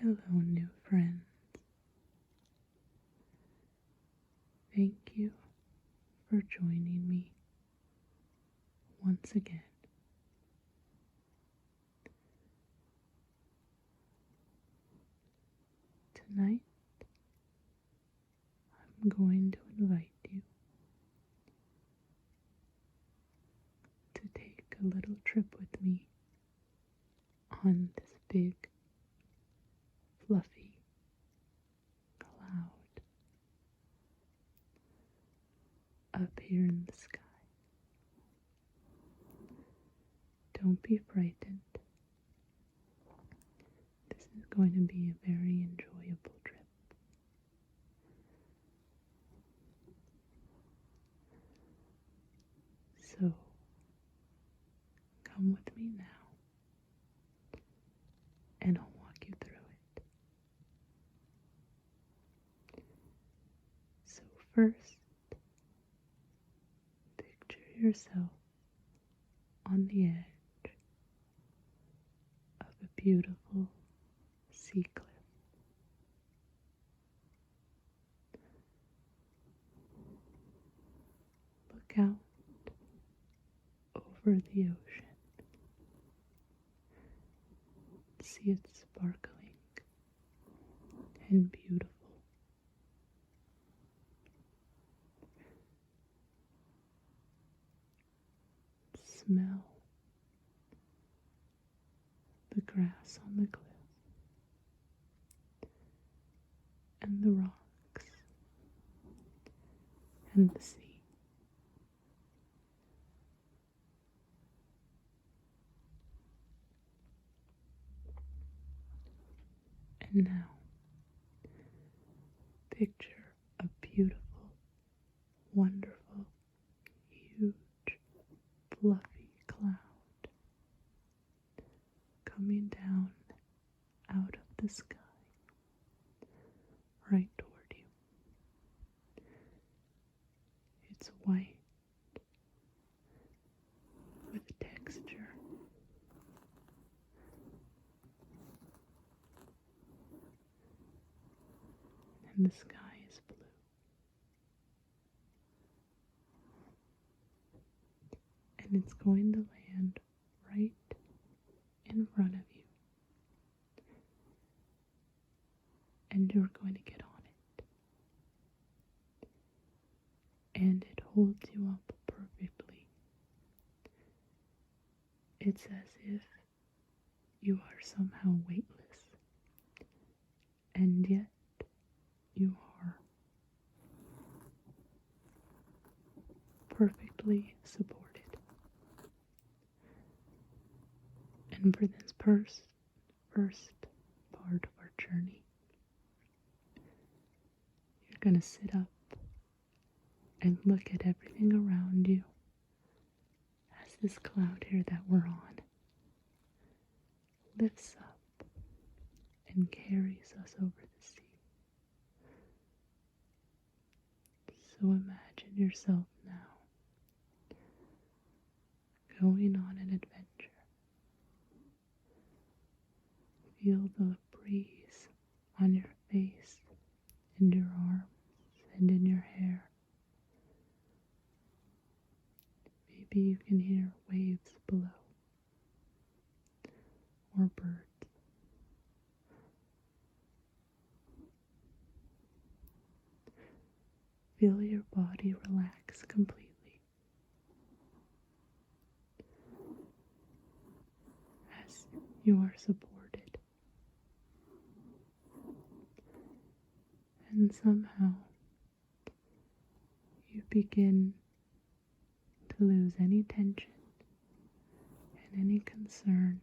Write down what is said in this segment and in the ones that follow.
Hello, new friends. Thank you for joining me once again. Tonight, I'm going to invite you to take a little trip with me on this big, fluffy cloud up here in the sky. Don't be frightened. This is going to be a very enjoyable trip. So, come with me now, and I'll walk you through it. So first, picture yourself on the edge of a beautiful sea cliff. Look out over the ocean. See it sparkling and beautiful. Smell the grass on the cliff and the rocks and the sea. And now, picture a beautiful, wonderful, huge, fluffy cloud coming down out of the sky right toward you. It's white with texture. And the sky is blue. And it's going to land right in front of you. And you're going to get on it. And it holds you up perfectly. It's as if you are somehow weightless. And yet, you are perfectly supported. And for this first part of our journey, you're going to sit up and look at everything around you as this cloud here that we're on lifts up and carries us over the sea. So imagine yourself now going on an adventure. Feel the breeze on your face, in your arms, and in your hair. Maybe you can hear waves below, or birds. Feel your body relax completely as you are supported. And somehow you begin to lose any tension and any concern,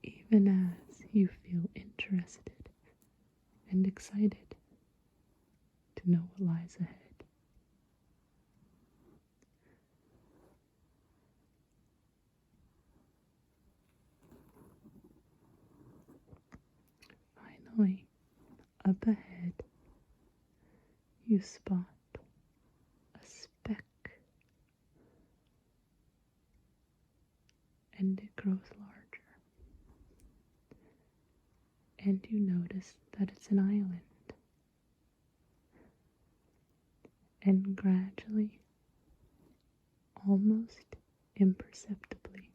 even as you feel interested and excited to know what lies ahead. Finally, up ahead, you spot a speck, and it grows larger and you notice that it's an island. And gradually, almost imperceptibly,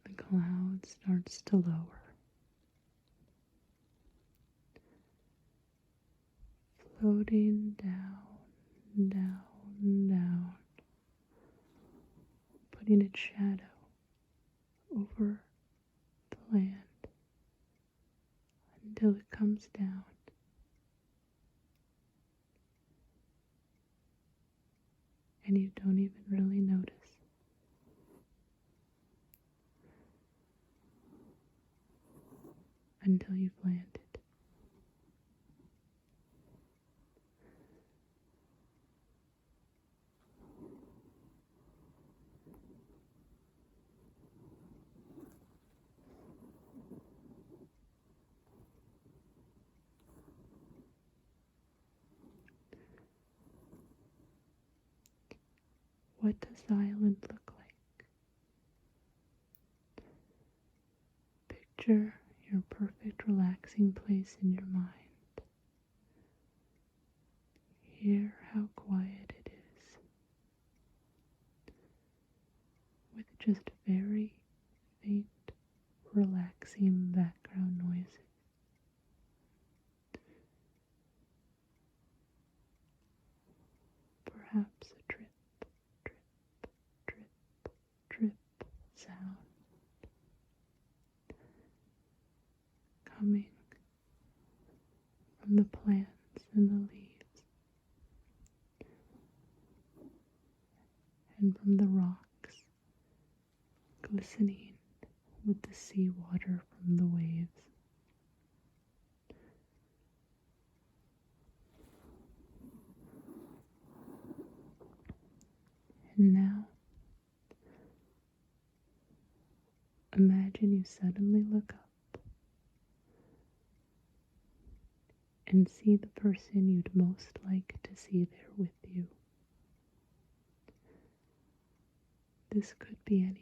the cloud starts to lower, floating down, down, down, putting its shadow over the land until it comes down. And you don't even really notice. Until you've landed. What does the island look like? Picture your perfect relaxing place in your mind. Hear how quiet it is, with just very faint, relaxing background noises. Perhaps a drip, drip, drip, drip sound coming from the plants and the leaves, and from the rocks glistening with the seawater from the waves. And now, imagine you suddenly look up and see the person you'd most like to see there with you. This could be anyone.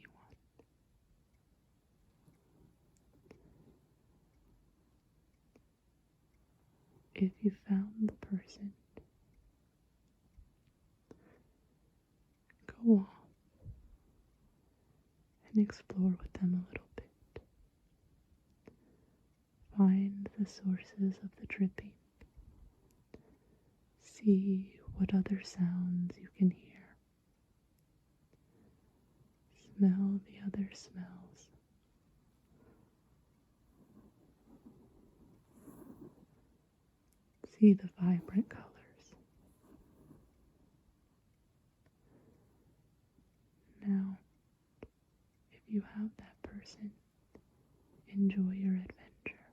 If you found the person, go off and explore with them a little bit. Find the sources of the dripping. See what other sounds you can hear. Smell the other smells. See the vibrant colors. Now, if you have that person, enjoy your adventure.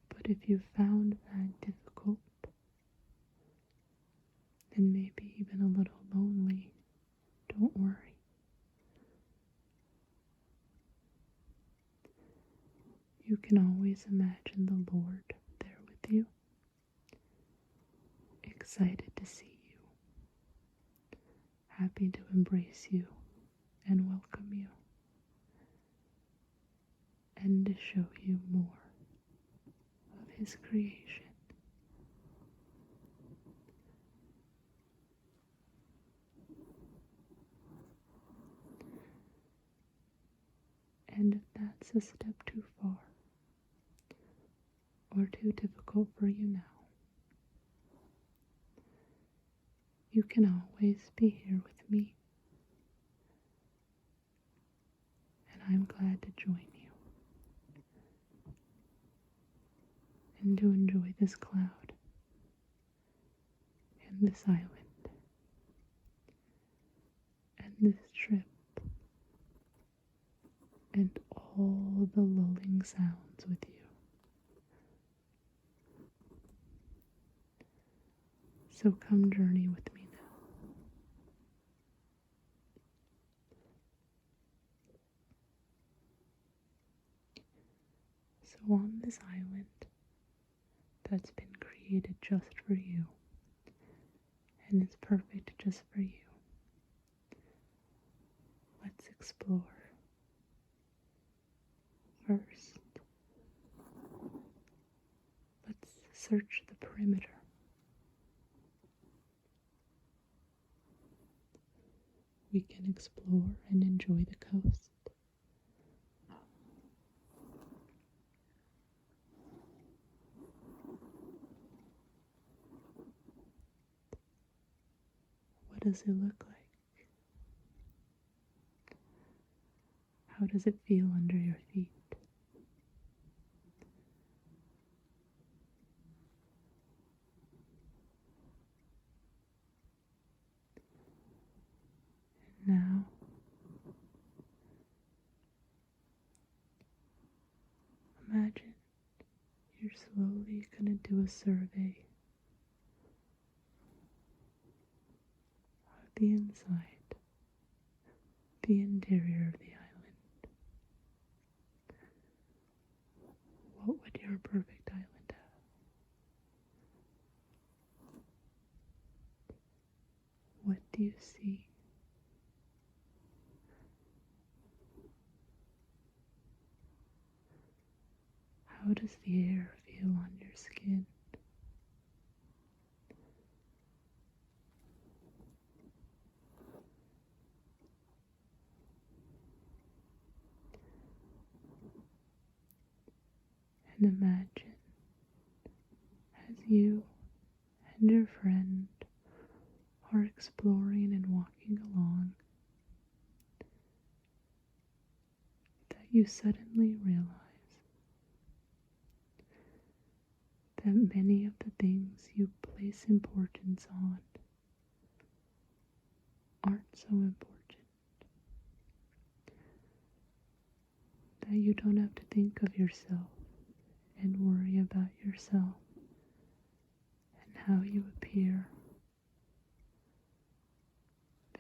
But if you found that difficult, and maybe even a little lonely, don't worry. You can always imagine the Lord there with you, excited to see you, happy to embrace you and welcome you, and to show you more of His creation. And if that's a step too far, or too difficult for you now, you can always be here with me, and I'm glad to join you, and to enjoy this cloud, and this island, and this trip, and all the lulling sounds with you. So come journey with me now. So on this island that's been created just for you, and is perfect just for you, let's explore. First, search the perimeter. We can explore and enjoy the coast. What does it look like? How does it feel under your feet? And now, imagine you're slowly going to do a survey of the inside, the interior of the island. What would your perfect island have? What do you see? How does the air feel on your skin? And imagine as you and your friend are exploring and walking along that you suddenly realize that many of the things you place importance on aren't so important. That you don't have to think of yourself and worry about yourself and how you appear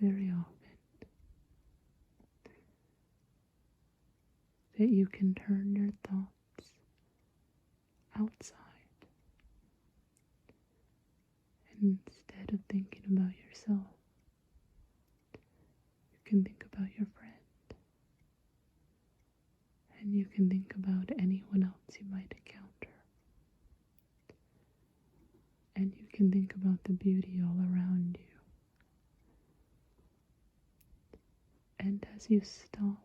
very often. That you can turn your thoughts outside. And instead of thinking about yourself, you can think about your friend. And you can think about anyone else you might encounter. And you can think about the beauty all around you. And as you stop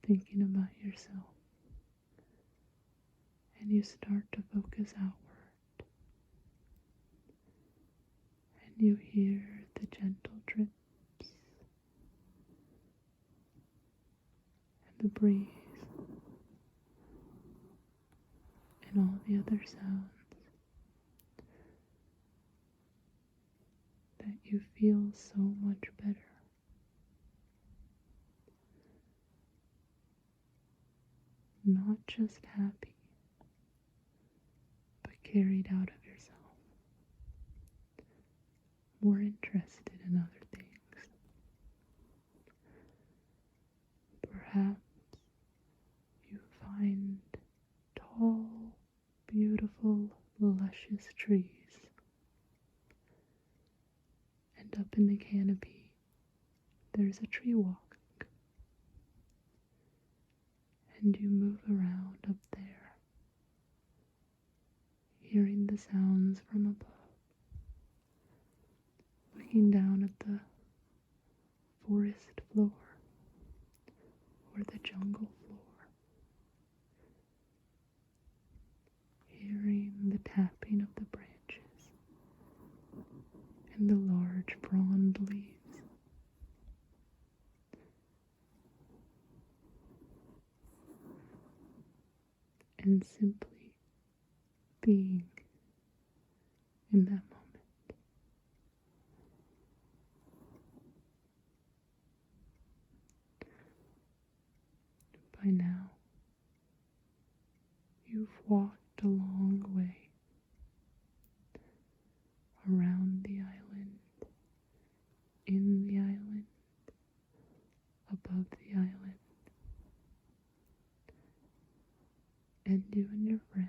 thinking about yourself, and you start to focus outward, and you hear the gentle drips, and the breeze, and all the other sounds, that you feel so much better. Not just happy, but carried out of yourself. More interested in other things. Perhaps you find tall, beautiful, luscious trees. And up in the canopy, there's a tree walk. And you move around up there, hearing the sounds from above, looking down at the forest floor or the jungle floor, hearing the tapping of the branches and the large frond leaves. And simply being in that moment. By now, you've walked a long way around the island, in the island, above the island. And you and your friend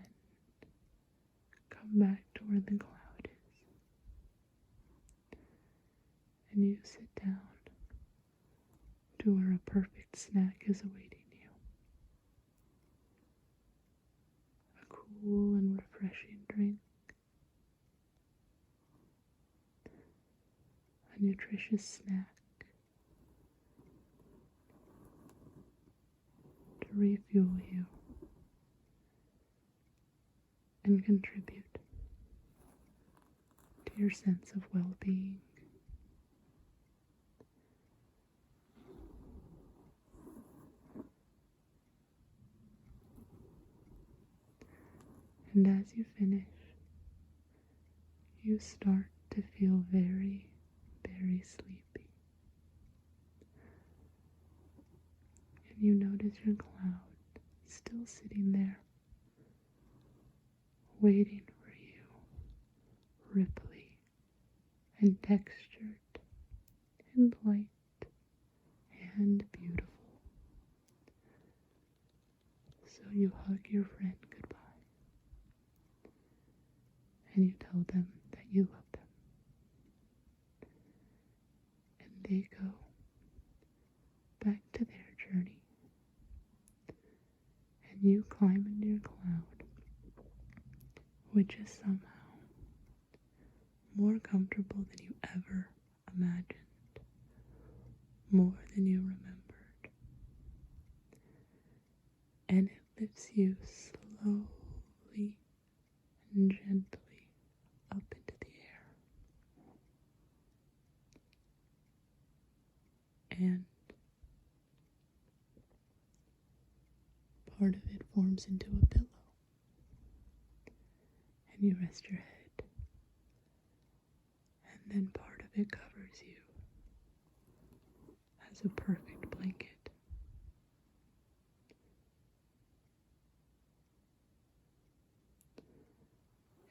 come back to where the cloud is. And you sit down to where a perfect snack is awaiting you. A cool and refreshing drink. nutritious snack to refuel you and contribute to your sense of well-being. And as you finish, you start to feel very, very sleepy. And you notice your cloud still sitting there, waiting for you, ripply and textured and light and beautiful. So you hug your friend goodbye, and you tell them that you love them. And they go back to their journey, and you climb into your cloud, which is somehow more comfortable than you ever imagined, more than you remembered. And it lifts you slowly and gently up into the air. And part of it forms into a pillow. And you rest your head. And then part of it covers you as a perfect blanket.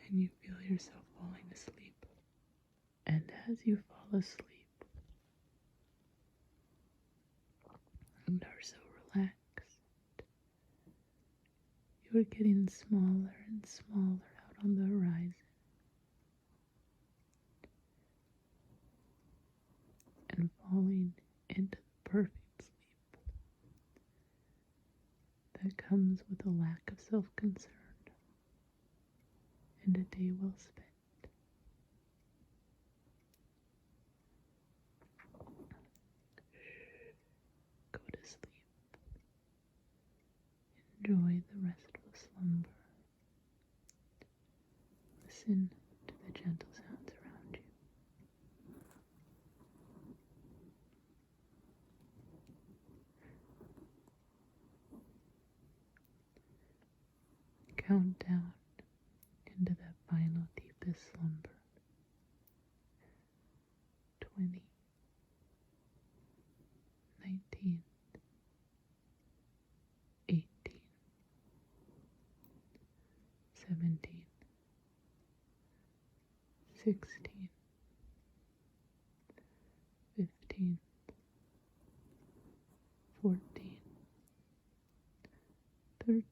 And you feel yourself falling asleep. And as you fall asleep and are so relaxed, you are getting smaller and smaller out on the horizon. And falling into the perfect sleep that comes with a lack of self-concern and a day well spent. Go to sleep. Enjoy the restful slumber. Listen to the gentle sounds around you. Count down into that final deepest slumber. 20, 19, 18, 17, 16, 15, 14, 13,